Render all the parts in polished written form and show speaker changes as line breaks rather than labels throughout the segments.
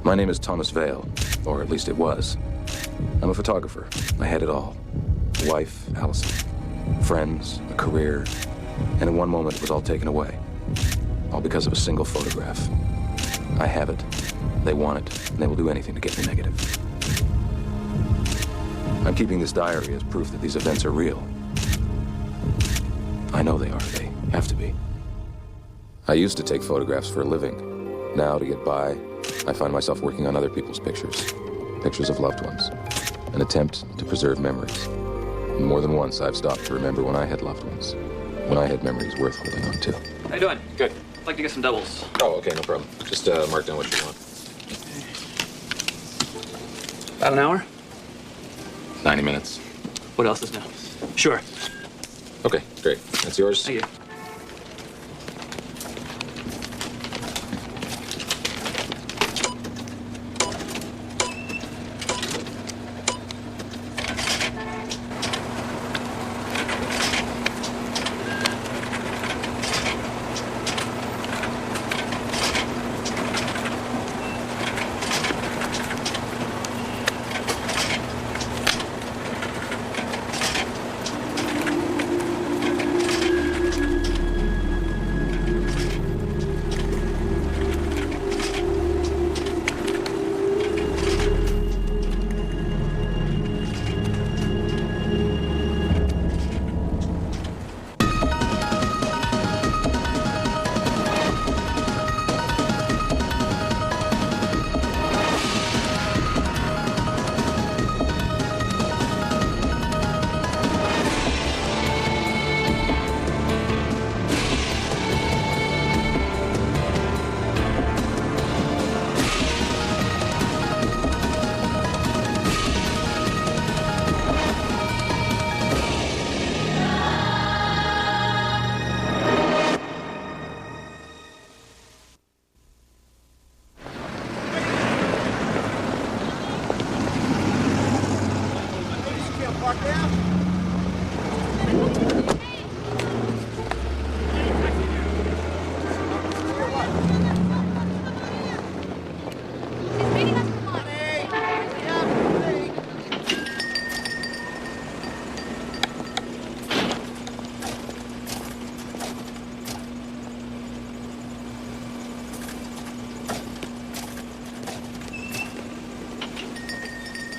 My name is Thomas Vale, or at least it was. I'm a photographer. I had it all. A wife, Allison. Friends, a career. And in one moment, it was all taken away. All because of a single photograph. I have it. They want it, and they will do anything to get me negative. I'm keeping this diary as proof that these events are real. I know they are. They have to be. I used to take photographs for a living. Now, to get by, I find myself working on other people's pictures. Pictures of loved ones. An attempt to preserve memories. And more than once, I've stopped to remember when I had loved ones. When I had memories worth holding on to.
How you doing?
Good.
I'd like to get some doubles.
Oh, okay, no problem. Just mark down what you want.
About an hour?
90 minutes.
What else is new? Sure.
Okay, great. That's yours.
Thank you.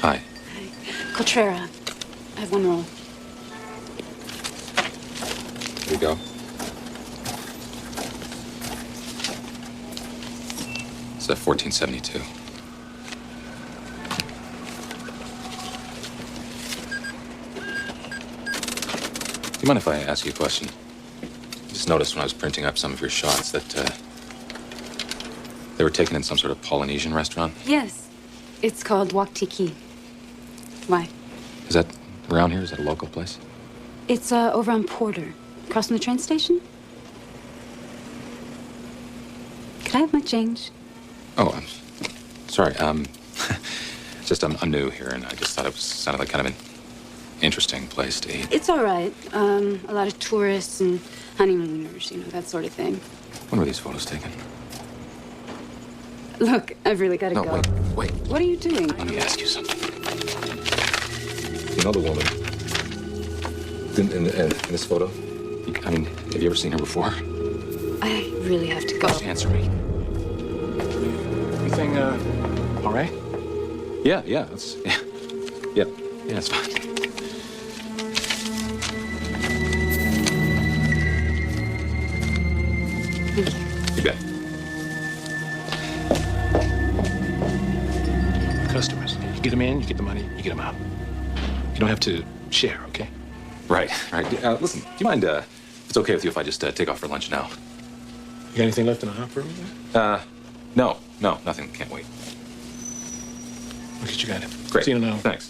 Hi.
Coltrera. I have one roll.
Here you go. It's a 1472. Do you mind if I ask you a question? I just noticed when I was printing up some of your shots that they were taken in some sort of Polynesian restaurant.
Yes. It's called Wak Tiki. Why?
Is that around here? Is that a local place?
It's over on Porter, across from the train station. Could I have my change?
Oh, I'm sorry. Just I'm new here, and I just thought it sounded like kind of an interesting place to eat.
It's all right. A lot of tourists and honeymooners, that sort of thing.
When were these photos taken?
Look, I've really got to
No,
go.
wait.
What are you doing?
Let me ask you something. You know the woman in this photo? I mean, have you ever seen her before?
I really have to go.
Just answer me.
Everything, all right?
Yeah, it's fine.
Thank you.
You bet.
Customers. You get them in, you get the money, you get them out. You don't have to share, okay?
Right. Listen, do you mind, if it's okay with you if I just take off for lunch now?
You got anything left in the hopper?
No, nothing. Can't wait.
Look at you got it.
Great.
See you in an hour.
Thanks.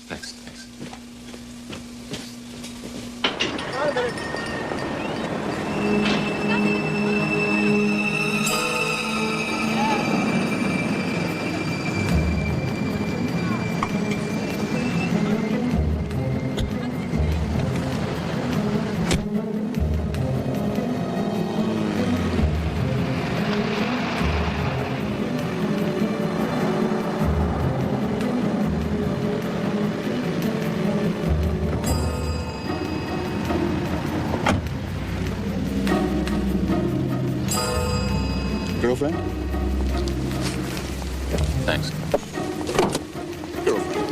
Girlfriend?
Thanks.
Girlfriend.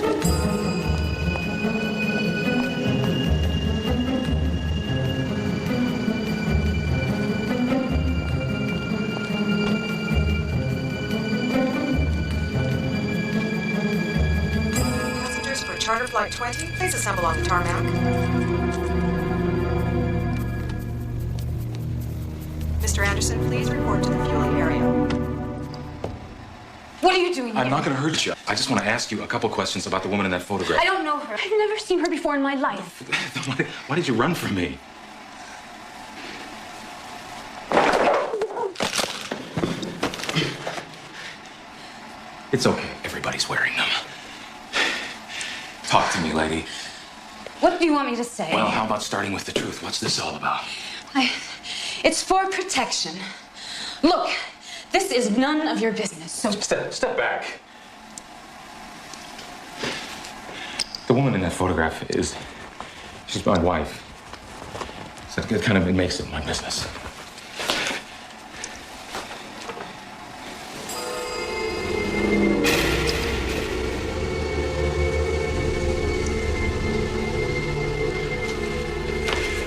Passengers for charter flight 20, please assemble on the tarmac. Mr. Anderson, please report to the fueling area.
What are you doing here?
I'm not going to hurt you. I just want to ask you a couple questions about the woman in that photograph.
I don't know her. I've never seen her before in my life.
Why did you run from me? It's okay. Everybody's wearing them. Talk to me, lady.
What do you want me to say?
Well, how about starting with the truth? What's this all about?
It's for protection. Look, this is none of your business, so...
Step back. The woman in that photograph she's my wife. So it kind of makes it my business.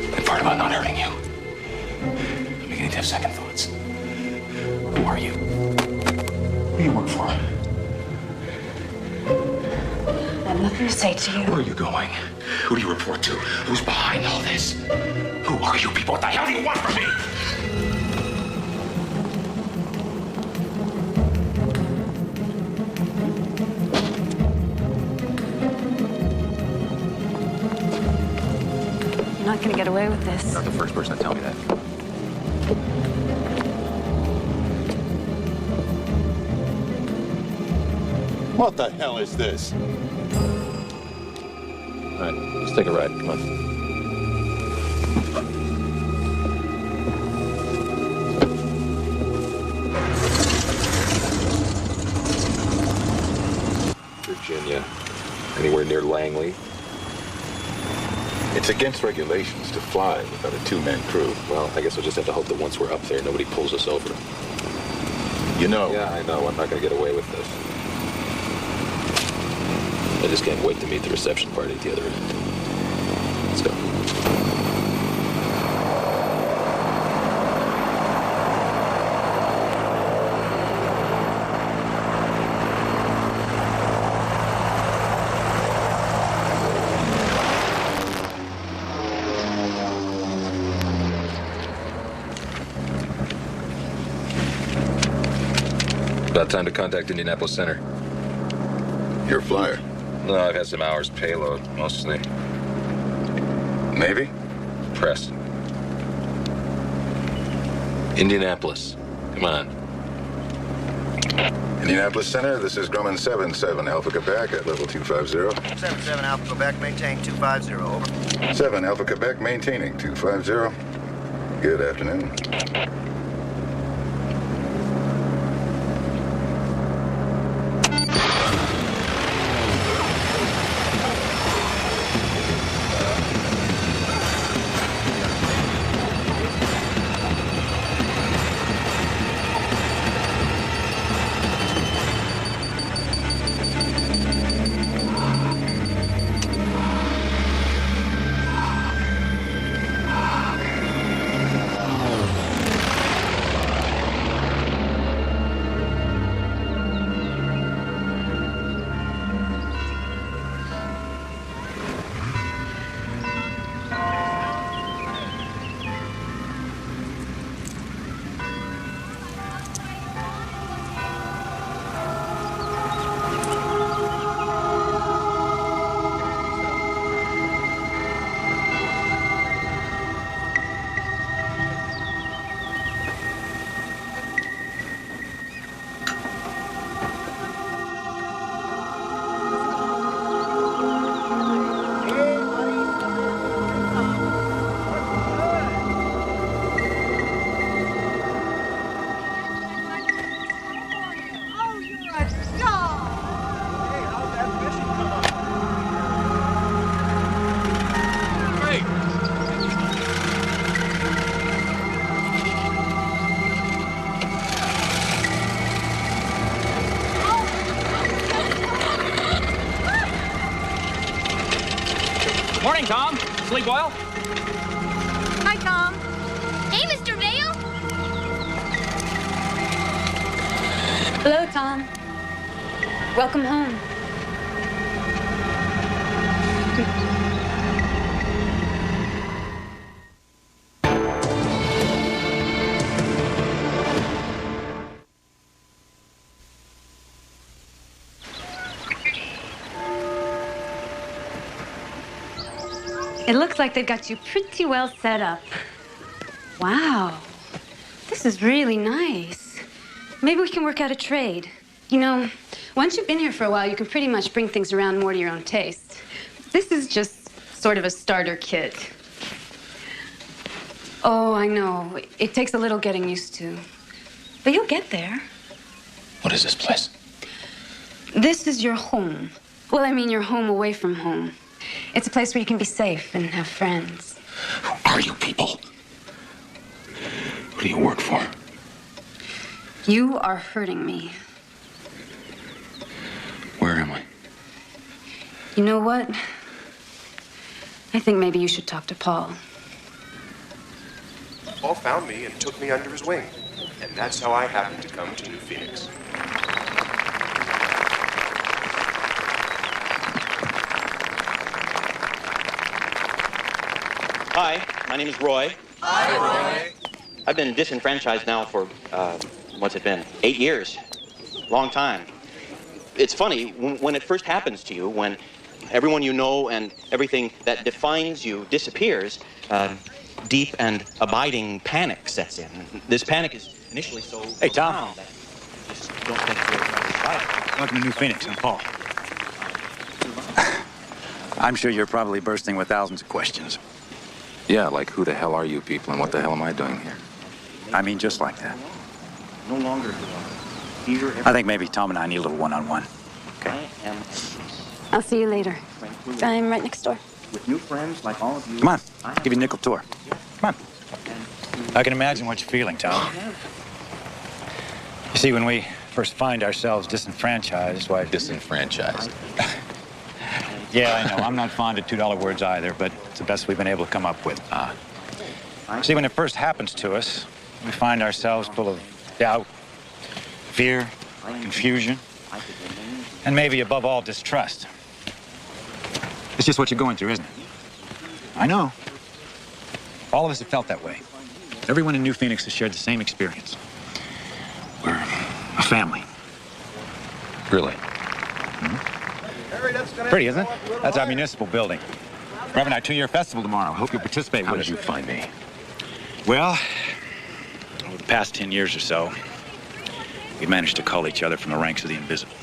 The part about not hurting you. I'm beginning to have second thoughts. Who are you? Who do you work for?
I have nothing to say to you.
Where are you going? Who do you report to? Who's behind all this? Who are you people? What the hell do you want from me?
You're not gonna get away with this.
Not the first person to tell me that.
What the hell is this?
All right, let's take a ride. Come on. Virginia. Anywhere near Langley?
It's against regulations to fly without a two-man crew.
Well, I guess we'll just have to hope that once we're up there, nobody pulls us over.
You know.
Yeah, I know. I'm not going to get away with this. I just can't wait to meet the reception party at the other end. Let's go. About time to contact Indianapolis Center.
You're a flyer.
No, I've had some hours payload, mostly.
Navy?
Press. Indianapolis. Come on.
Indianapolis Center, this is Grumman 7-7 Alpha Quebec at level 250.
7-7 Alpha Quebec, maintain 250, over.
7 Alpha Quebec, maintaining 250. Good afternoon.
Morning, Tom. Sleep well?
Hi, Tom.
Hey, Mr. Vale.
Hello, Tom. Welcome home. It looks like they've got you pretty well set up. Wow. This is really nice. Maybe we can work out a trade. You know, once you've been here for a while, you can pretty much bring things around more to your own taste. This is just sort of a starter kit. Oh, I know. It takes a little getting used to. But you'll get there.
What is this place?
This is your home. Well, I mean your home away from home. It's a place where you can be safe and have friends.
Who are you people? Who do you work for?
You are hurting me.
Where am I?
You know what? I think maybe you should talk to Paul.
Paul found me and took me under his wing. And that's how I happened to come to New Phoenix.
Hi, my name is Roy.
Hi, Roy.
I've been disenfranchised now for, what's it been? 8 years. Long time. It's funny, when it first happens to you, when everyone you know and everything that defines you disappears, deep and abiding panic sets in. This panic is initially so...
Hey, Tom.
profound that you just don't think you're right.
Welcome to New Phoenix. I'm Paul. I'm sure you're probably bursting with thousands of questions.
Yeah, like who the hell are you people and what the hell am I doing here?
I mean, just like that.
No longer do I fear
I think maybe Tom and I need a little one-on-one.
I am
I'll see you later. I'm right next door.
with new friends like all of you.
Come on, give you a nickel tour. Come on. I can imagine what you're feeling, Tom. You see, when we first find ourselves disenfranchised, why...
Disenfranchised.
Yeah, I know. I'm not fond of $2 words either, but it's the best we've been able to come up with. See, when it first happens to us, we find ourselves full of doubt, fear, confusion, and maybe above all, distrust. It's just what you're going through, isn't it? I know. All of us have felt that way. Everyone in New Phoenix has shared the same experience. We're a family.
Really?
Pretty, isn't it? That's our municipal building. We're having our 2-year festival tomorrow. Hope you'll participate
How
with
did
us.
you find me?
Well, over the past 10 years or so, we've managed to cull each other from the ranks of the invisible.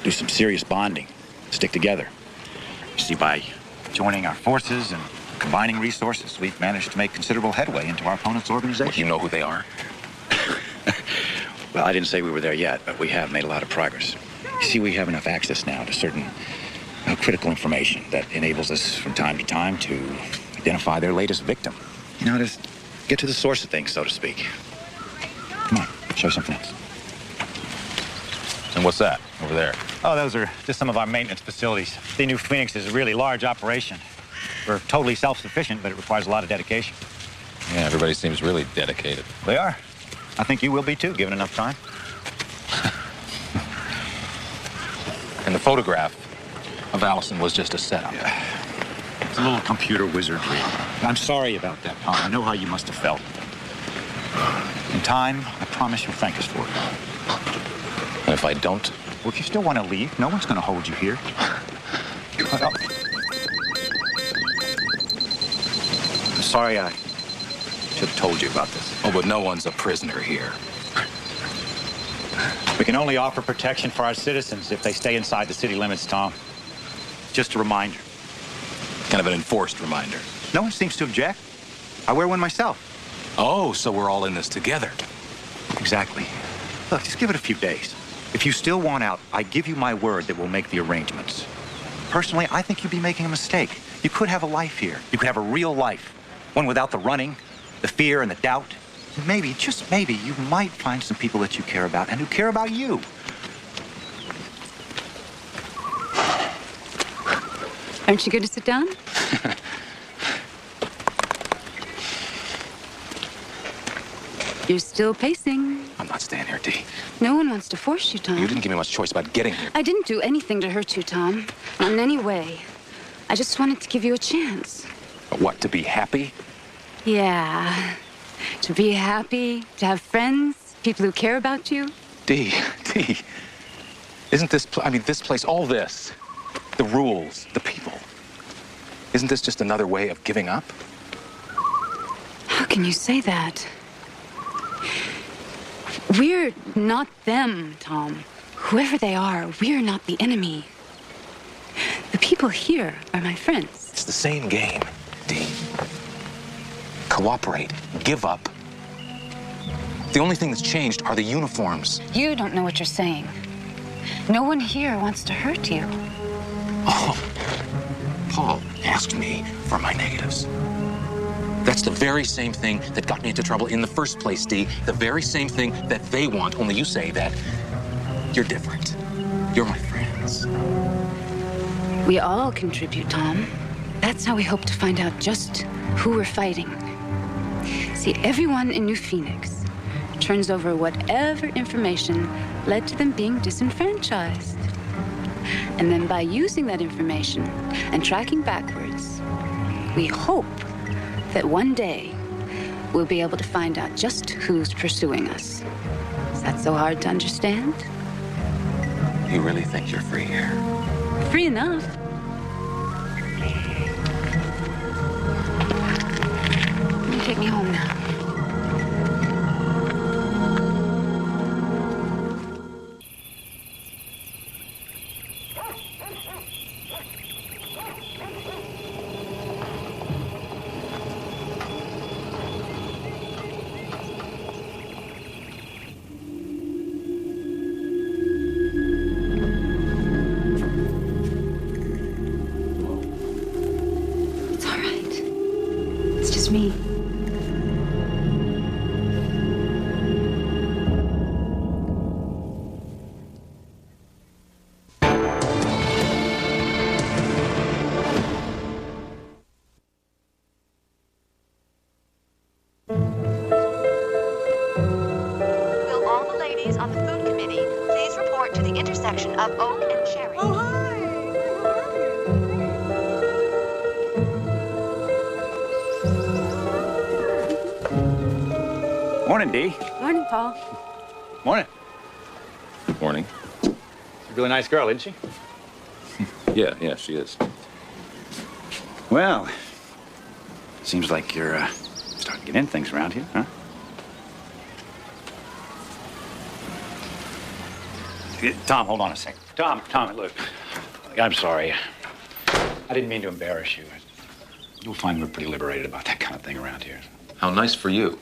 Do some serious bonding. Stick together. You see, by joining our forces and combining resources, we've managed to make considerable headway into our opponent's organization.
Well, do you know who they are?
Well, I didn't say we were there yet, but we have made a lot of progress. You see, we have enough access now to certain critical information that enables us from time to time to identify their latest victim. You know, just get to the source of things, so to speak. Come on, show you something else.
And what's that over there?
Oh, those are just some of our maintenance facilities. The New Phoenix is a really large operation. We're totally self-sufficient, but it requires a lot of dedication.
Yeah, everybody seems really dedicated.
They are. I think you will be, too, given enough time.
And the photograph of Allison was just a setup.
Yeah. It's a little computer wizardry. I'm sorry about that, Tom. I know how you must have felt. In time, I promise you'll thank us for it.
And if I don't?
Well, if you still want to leave, no one's going to hold you here. I'm sorry I should have told you about this.
Oh, but no one's a prisoner here.
We can only offer protection for our citizens if they stay inside the city limits, Tom. Just a reminder.
Kind of an enforced reminder.
No one seems to object. I wear one myself.
Oh, so we're all in this together.
Exactly. Look, just give it a few days. If you still want out, I give you my word that we'll make the arrangements. Personally, I think you'd be making a mistake. You could have a life here. You could have a real life. One without the running, the fear, and the doubt. Maybe, just maybe, you might find some people that you care about and who care about you.
Aren't you going to sit down? You're still pacing.
I'm not staying here, Dee.
No one wants to force you, Tom.
You didn't give me much choice about getting here.
I didn't do anything to hurt you, Tom. Not in any way. I just wanted to give you a chance.
What, to be happy?
Yeah. To be happy, to have friends, people who care about you.
Dee, isn't this, this place, all this, the rules, the people, isn't this just another way of giving up?
How can you say that? We're not them, Tom. Whoever they are, we're not the enemy. The people here are my friends.
It's the same game, Dee. Cooperate, give up. The only thing that's changed are the uniforms.
You don't know what you're saying. No one here wants to hurt you.
Oh, Paul asked me for my negatives. That's the very same thing that got me into trouble in the first place, Dee. The very same thing that they want, only you say that you're different. You're my friends.
We all contribute, Tom. That's how we hope to find out just who we're fighting. See, everyone in New Phoenix turns over whatever information led to them being disenfranchised. And then by using that information and tracking backwards, we hope that one day we'll be able to find out just who's pursuing us. Is that so hard to understand?
You really think you're free here?
Free enough. You take me home now. Me.
Will all the ladies on the food committee please report to the intersection of Oak and Cherry? Oh, hi.
Morning, Dee.
Morning, Paul.
Morning.
Morning.
She's a really nice girl, isn't she?
Yeah, she is.
Well, seems like you're starting to get in things around here, huh? Tom, hold on a second. Tom, look. I'm sorry. I didn't mean to embarrass you. You'll find we're pretty liberated about that kind of thing around here.
How nice for you.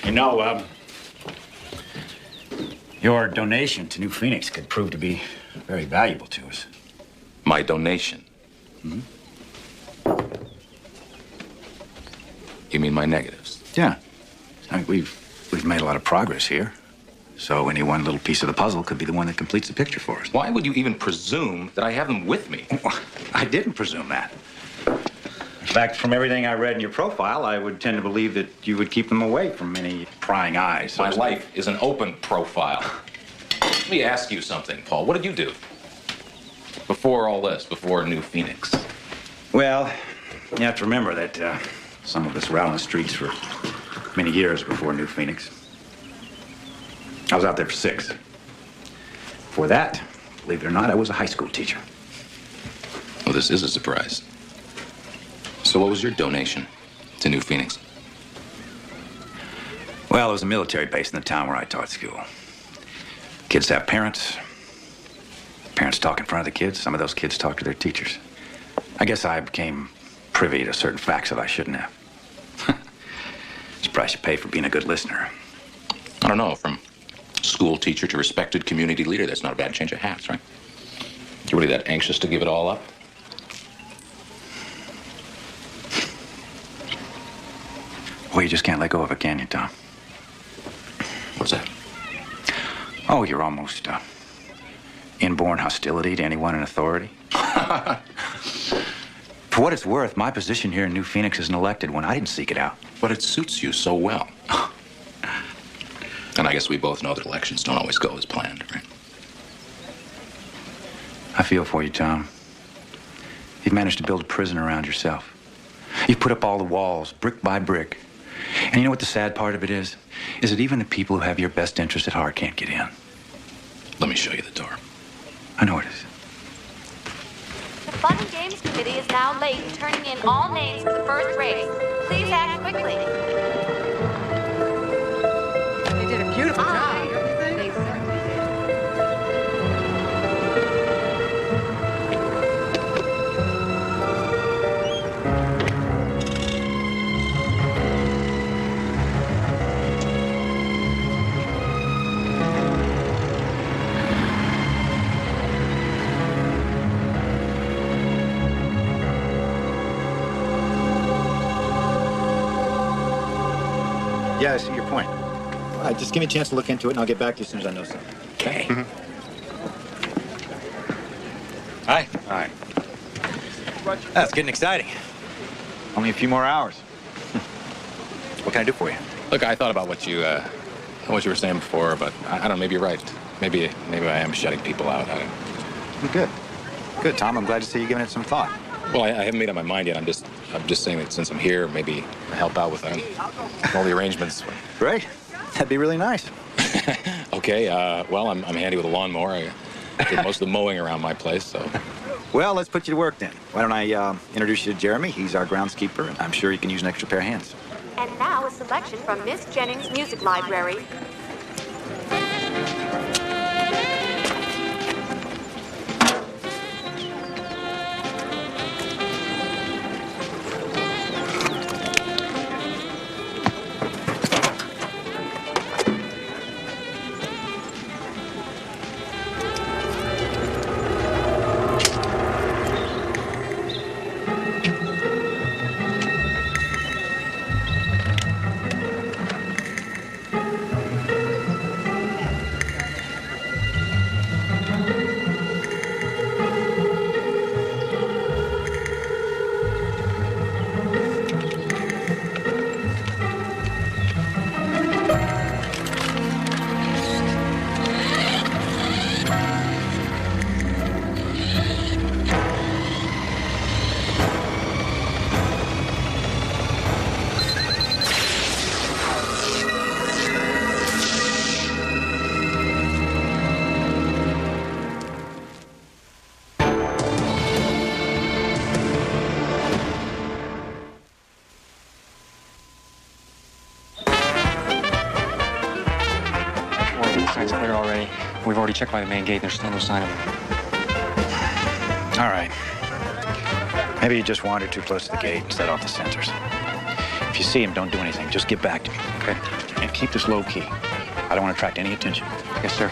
You know, your donation to New Phoenix could prove to be very valuable to us.
My donation?
Hmm?
You mean my negatives?
Yeah. I mean, we've made a lot of progress here. So any one little piece of the puzzle could be the one that completes the picture for us.
Why would you even presume that I have them with me?
Well, I didn't presume that. In fact, from everything I read in your profile, I would tend to believe that you would keep them away from any prying eyes.
My life is an open profile. Let me ask you something, Paul. What did you do before all this, before New Phoenix?
Well, you have to remember that some of us were out on the streets for many years before New Phoenix. I was out there for 6. Before that, believe it or not, I was a high school teacher.
Well, this is a surprise. So what was your donation to New Phoenix?
Well, it was a military base in the town where I taught school. Kids have parents. Parents talk in front of the kids. Some of those kids talk to their teachers. I guess I became privy to certain facts that I shouldn't have. It's the price you pay for being a good listener.
I don't know, from school teacher to respected community leader, that's not a bad change of hats, right? You really that anxious to give it all up?
Well, you just can't let go of it, can you, Tom?
What's that?
Oh, you're almost inborn hostility to anyone in authority. For what it's worth, my position here in New Phoenix is an elected one. I didn't seek it out.
But it suits you so well. And I guess we both know that elections don't always go as planned, right?
I feel for you, Tom. You've managed to build a prison around yourself. You've put up all the walls, brick by brick. And you know what the sad part of it is? Is that even the people who have your best interest at heart can't get in.
Let me show you the door.
I know it is.
The Fun and Games Committee is now late turning in all names for the first race. Please act quickly.
You did a beautiful job.
Yeah, I see your point. All right, just give me a chance to look into it, and I'll get back to you as soon as I know something.
Okay.
Hi. Hi. That's getting exciting. Only a few more hours. What can I do for you?
Look, I thought about what you were saying before, but I don't know, maybe you're right. Maybe I am shutting people out.
Good. Good, Tom. I'm glad to see you giving it some thought.
Well, I haven't made up my mind yet. I'm just saying that since I'm here, maybe help out with all the arrangements.
Great. That'd be really nice.
Okay. Well, I'm handy with a lawnmower. I did most of the mowing around my place, so.
Well, let's put you to work then. Why don't I introduce you to Jeremy? He's our groundskeeper, and I'm sure he can use an extra pair of hands.
And now a selection from Miss Jennings' music library.
Sign's clear already. We've already checked by the main gate. There's still no sign of him.
All right. Maybe you just wandered too close to the gate and set off the sensors. If you see him, don't do anything. Just get back to me, okay? And keep this low key. I don't want to attract any attention.
Yes, sir.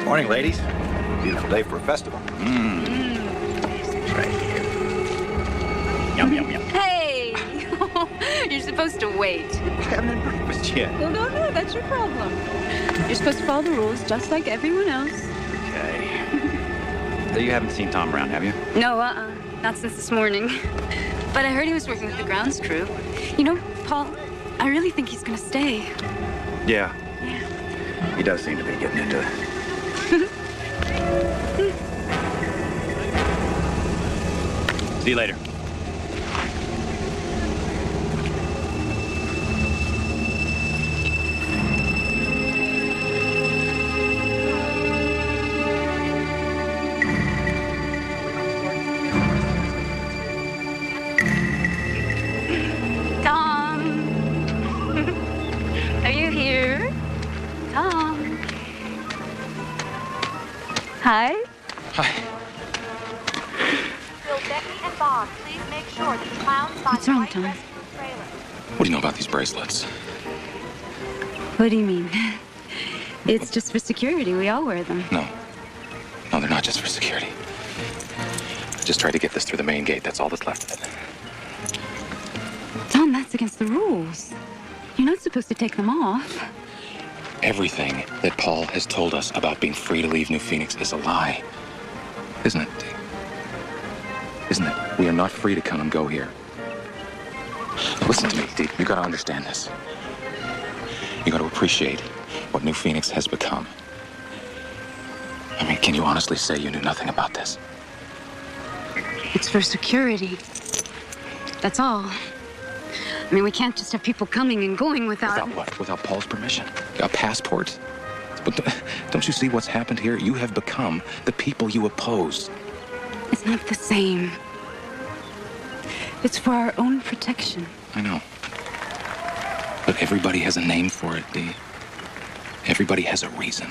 Morning, ladies. Beautiful day for a festival. Right here. Yum, yum, yum.
Hey! You're supposed to wait.
I haven't had breakfast yet.
Well, no, that's your problem. You're supposed to follow the rules just like everyone else.
So you haven't seen Tom around, have you?
No, not since this morning. But I heard he was working with the grounds crew. You know, Paul, I really think he's gonna stay.
Yeah. He does seem to be getting into it. See you later.
Tom! Are you here? Tom? Hi?
Will Becky and Bob please make sure that the clowns find
What's wrong,
the right
Tom?
rescue trailer?
What do you know about these bracelets?
What do you mean? It's just for security. We all wear them.
No. No, they're not just for security. I just tried to get this through the main gate. That's all that's left of it.
Tom, that's against the rules. You're not supposed to take them off.
Everything that Paul has told us about being free to leave New Phoenix is a lie. Isn't it, Dee? Isn't it? We are not free to come and go here. Listen to me, Dee. You gotta understand this. You gotta appreciate what New Phoenix has become. I mean, can you honestly say you knew nothing about this?
It's for security. That's all. I mean, we can't just have people coming and going without...
Without what? Without Paul's permission? A passport? But don't you see what's happened here? You have become the people you oppose.
It's not the same. It's for our own protection.
I know. But everybody has a name for it, Dee. Everybody has a reason.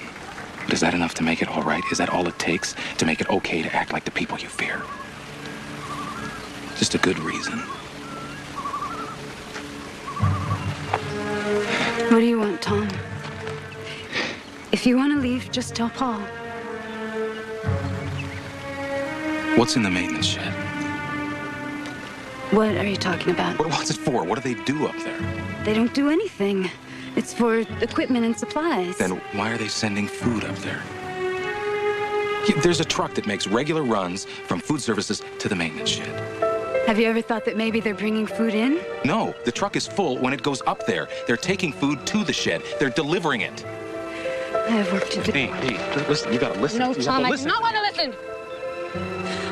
But is that enough to make it all right? Is that all it takes to make it okay to act like the people you fear? Just a good reason.
What do you want, Tom? If you want to leave, just tell Paul.
What's in the maintenance shed?
What are you talking about?
What's it for? What do they do up there?
They don't do anything. It's for equipment and supplies.
Then why are they sending food up there? There's a truck that makes regular runs from food services to the maintenance shed.
Have you ever thought that maybe they're bringing food in?
No, the truck is full when it goes up there. They're taking food to the shed. They're delivering it.
I have work to do.
Dee, listen, you gotta listen.
No,
You have
Tom,
to
I do
listen.
not want to listen.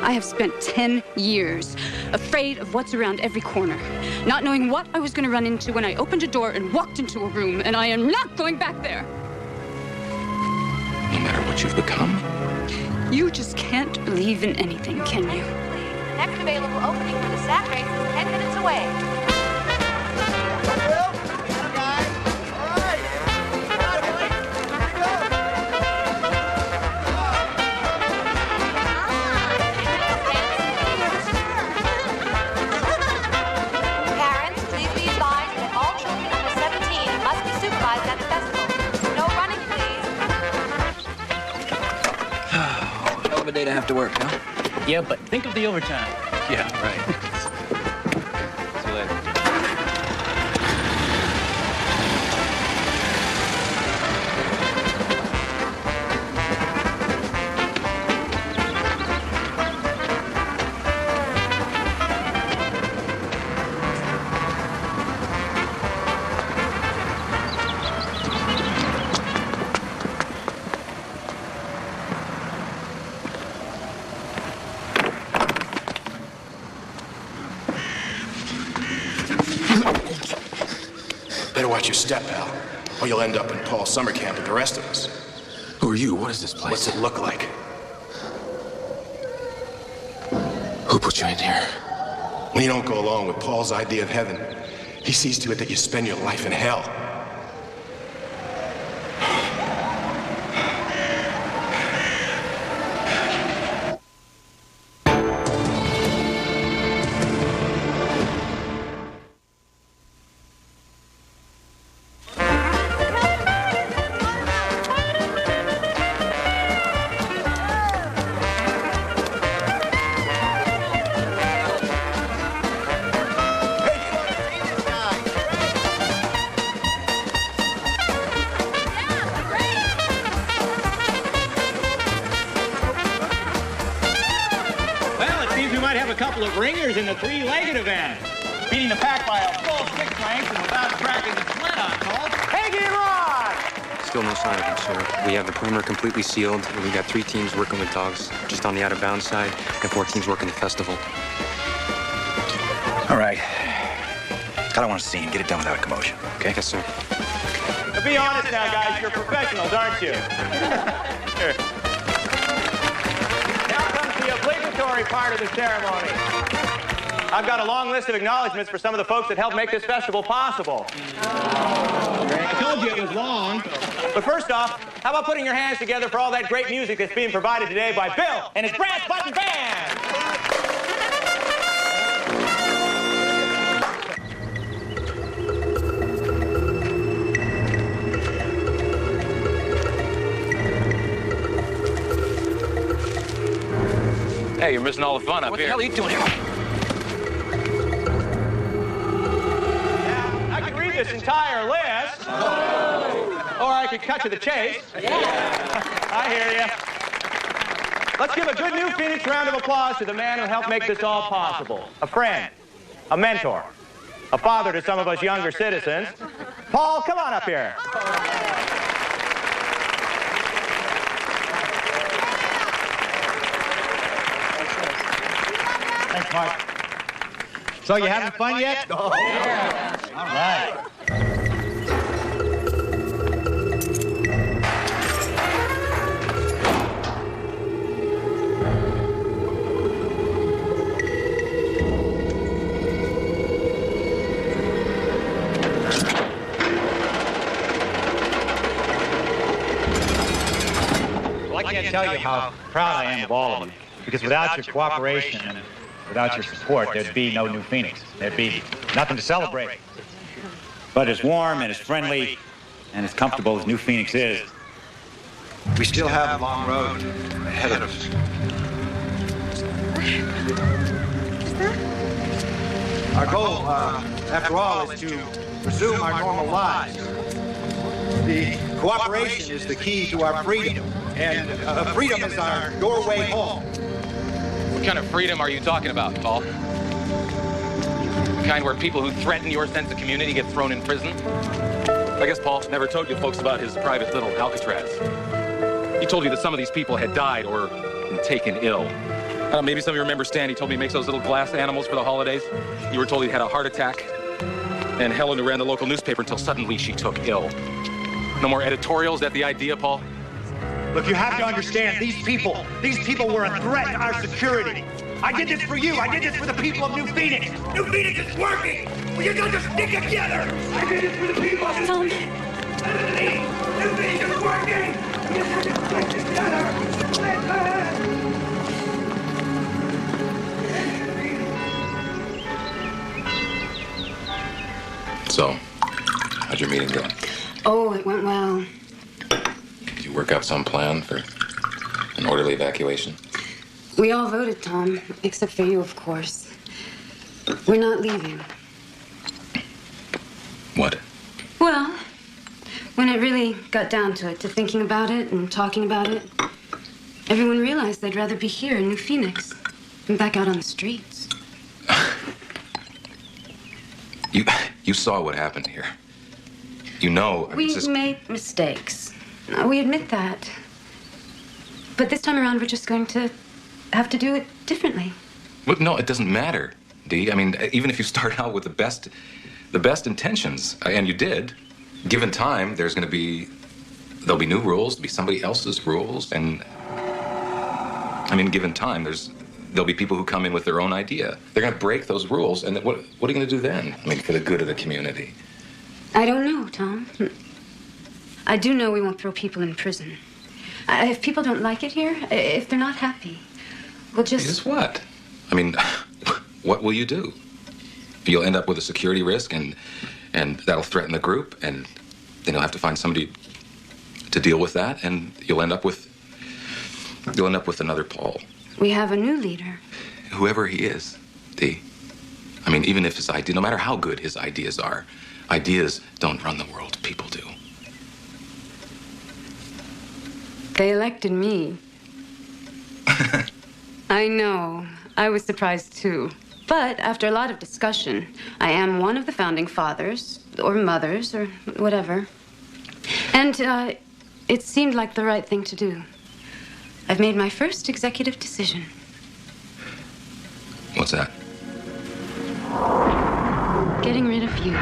I have spent 10 years afraid of what's around every corner, not knowing what I was going to run into when I opened a door and walked into a room, and I am not going back there.
No matter what you've become,
You just can't believe in anything, can you?
The next available opening for the sack race is 10 minutes away. Parents, please be advised that all children under 17 must be supervised at the festival. No running, please.
Hell of a day to have to work, huh?
Yeah, but think of the overtime.
Yeah, right.
See you later.
Better watch your step, pal, or you'll end up in Paul's summer camp with the rest of us.
Who are you? What is this place?
What's it look like?
Who put you in here?
When you don't go along with Paul's idea of heaven, he sees to it that you spend your life in hell.
couple of ringers in the three-legged event. Beating the pack by a full 6 lengths and without cracking the sweat on Paul. Peggy Rod!
Still no sign of him, sir. We have the perimeter completely sealed, and we got 3 teams working with dogs just on the out-of-bounds side, and 4 teams working the festival.
All right. I don't want to see him. Get it done without a commotion, okay?
Yes, sir.
Now, be honest now, guys. You're professionals, aren't you? Here. Now comes the obligatory part of the ceremony. I've got a long list of acknowledgments for some of the folks that helped make this festival possible. I told you it was long. But first off, how about putting your hands together for all that great music that's being provided today by Bill and his Brass Button Band?
Hey, you're missing all the fun up here.
What the hell are you doing here?
I could read this entire list. Or I could cut to the chase. I hear you. Let's give a good new Phoenix round of applause to the man who helped make this all possible. A friend, a mentor, a father to some of us younger citizens. Paul, come on up here. Thanks, Mark. So you having fun yet? Oh, yeah. All right. Well, I can't tell you how proud I am of all of you, because without your cooperation and without your support, there'd be no new Phoenix. There'd be nothing to celebrate. But as warm and as friendly and as comfortable as New Phoenix is, we still have a long road ahead of us. Our goal, after all, is to resume our normal lives. The cooperation is the key to our freedom, and freedom is our doorway home.
What kind of freedom are you talking about, Paul? The kind where people who threaten your sense of community get thrown in prison? I guess Paul never told you folks about his private little Alcatraz. He told you that some of these people had died or been taken ill. Maybe some of you remember Stan. He told me he makes those little glass animals for the holidays. You were told he had a heart attack. And Helen ran the local newspaper until suddenly she took ill. No more editorials. Is that the idea, Paul?
Look, you have to understand, these people were a threat to our security. I did this for you. I did this for the people of New Phoenix. New Phoenix is working. Well, you're going to stick together. I did this for the people of New Phoenix. New Phoenix is working. We just have to stick together.
So, how'd your meeting go?
Oh, it went well.
Did you work out some plan for an orderly evacuation?
We all voted, Tom, except for you, of course. We're not leaving.
What?
Well, when it really got down to it, to thinking about it and talking about it, everyone realized they'd rather be here in New Phoenix than back out on the streets.
You saw what happened here. You know...
We made mistakes. We admit that. But this time around, we're just going to have to do it differently.
Well, no, it doesn't matter, Dee. I mean, even if you start out with the best intentions, and you did, given time, there'll be new rules, there'll be somebody else's rules, and I mean, given time, there'll be people who come in with their own idea. They're going to break those rules, and what are you going to do then? I mean, for the good of the community.
I don't know, Tom. I do know we won't throw people in prison. If people don't like it here, if they're not happy, we'll just...
Just what? I mean, what will you do? You'll end up with a security risk, and that'll threaten the group, and then you'll have to find somebody to deal with that, and you'll end up with another Paul.
We have a new leader.
Whoever he is, Dee. I mean, even if his idea, no matter how good his ideas are, ideas don't run the world, people do.
They elected me. I know. I was surprised, too. But after a lot of discussion, I am one of the founding fathers, or mothers, or whatever. And it seemed like the right thing to do. I've made my first executive decision.
What's that?
Getting rid of you.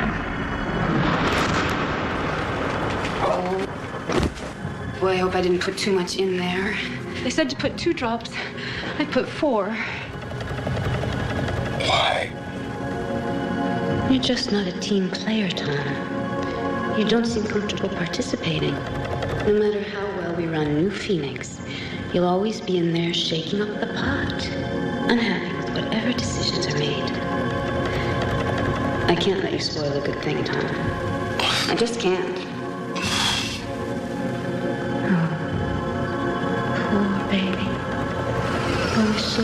Boy, I hope I didn't put too much in there. They said to put 2 drops. I put 4.
Why?
You're just not a team player, Tom. You don't seem comfortable participating. No matter how well we run New Phoenix, you'll always be in there shaking up the pot, unhappy with whatever decisions are made. I can't let you spoil a good thing, Tom. I just can't. Oh, poor baby. Oh, so